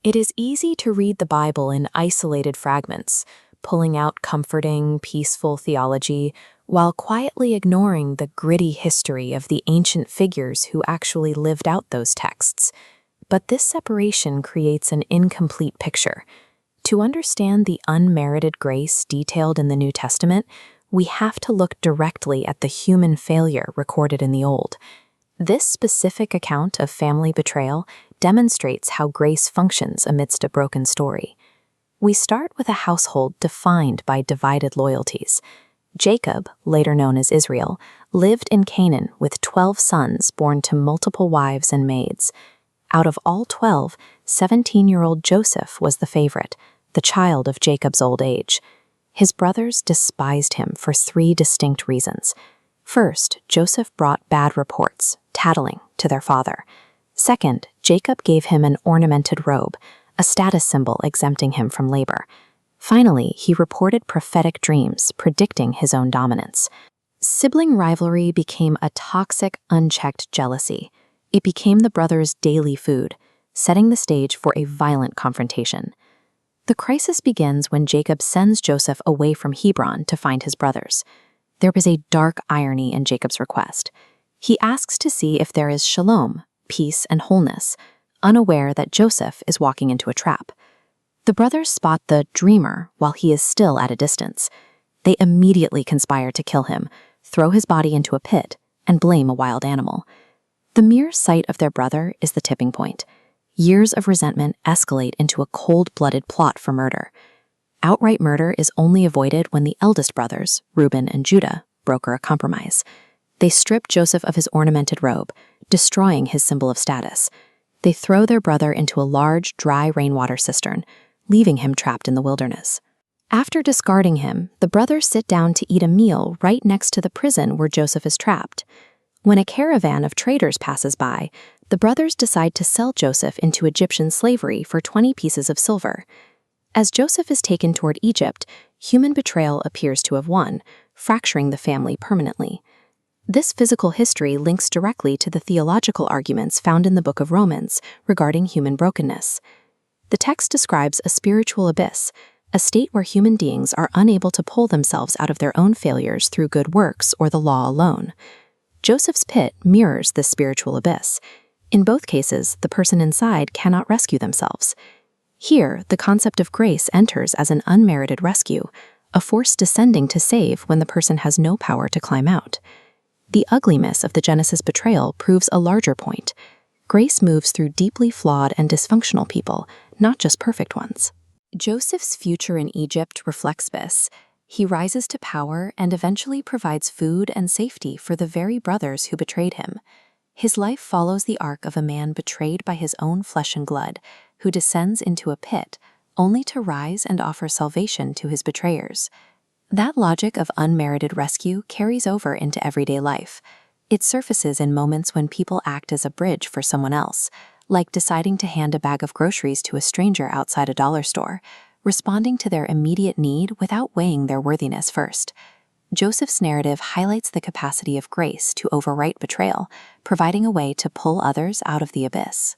It is easy to read the Bible in isolated fragments, pulling out comforting, peaceful theology, while quietly ignoring the gritty history of the ancient figures who actually lived out those texts. But this separation creates an incomplete picture. To understand the unmerited grace detailed in the New Testament, we have to look directly at the human failure recorded in the Old. This specific account of family betrayal demonstrates how grace functions amidst a broken story. We start with a household defined by divided loyalties. Jacob, later known as Israel, lived in Canaan with 12 sons born to multiple wives and maids. Out of all 12, 17-year-old Joseph was the favorite, the child of Jacob's old age. His brothers despised him for 3 distinct reasons. First, Joseph brought bad reports, tattling, to their father. Second, Jacob gave him an ornamented robe, a status symbol exempting him from labor. Finally, he reported prophetic dreams predicting his own dominance. Sibling rivalry became a toxic, unchecked jealousy. It became the brothers' daily food, setting the stage for a violent confrontation. The crisis begins when Jacob sends Joseph away from Hebron to find his brothers. There is a dark irony in Jacob's request. He asks to see if there is shalom, peace and wholeness, unaware that Joseph is walking into a trap. The brothers spot the dreamer while he is still at a distance. They immediately conspire to kill him, throw his body into a pit, and blame a wild animal. The mere sight of their brother is the tipping point. Years of resentment escalate into a cold-blooded plot for murder. Outright murder is only avoided when the eldest brothers, Reuben and Judah, broker a compromise. They strip Joseph of his ornamented robe, destroying his symbol of status. They throw their brother into a large, dry rainwater cistern, leaving him trapped in the wilderness. After discarding him, the brothers sit down to eat a meal right next to the prison where Joseph is trapped. When a caravan of traders passes by, the brothers decide to sell Joseph into Egyptian slavery for 20 pieces of silver. As Joseph is taken toward Egypt, human betrayal appears to have won, fracturing the family permanently. This physical history links directly to the theological arguments found in the book of Romans regarding human brokenness. The text describes a spiritual abyss, a state where human beings are unable to pull themselves out of their own failures through good works or the law alone. Joseph's pit mirrors this spiritual abyss. In both cases, the person inside cannot rescue themselves. Here, the concept of grace enters as an unmerited rescue, a force descending to save when the person has no power to climb out. The ugliness of the Genesis betrayal proves a larger point. Grace moves through deeply flawed and dysfunctional people, not just perfect ones. Joseph's future in Egypt reflects this. He rises to power and eventually provides food and safety for the very brothers who betrayed him. His life follows the arc of a man betrayed by his own flesh and blood, who descends into a pit, only to rise and offer salvation to his betrayers. That logic of unmerited rescue carries over into everyday life. It surfaces in moments when people act as a bridge for someone else, like deciding to hand a bag of groceries to a stranger outside a dollar store, responding to their immediate need without weighing their worthiness first. Joseph's narrative highlights the capacity of grace to overwrite betrayal, providing a way to pull others out of the abyss.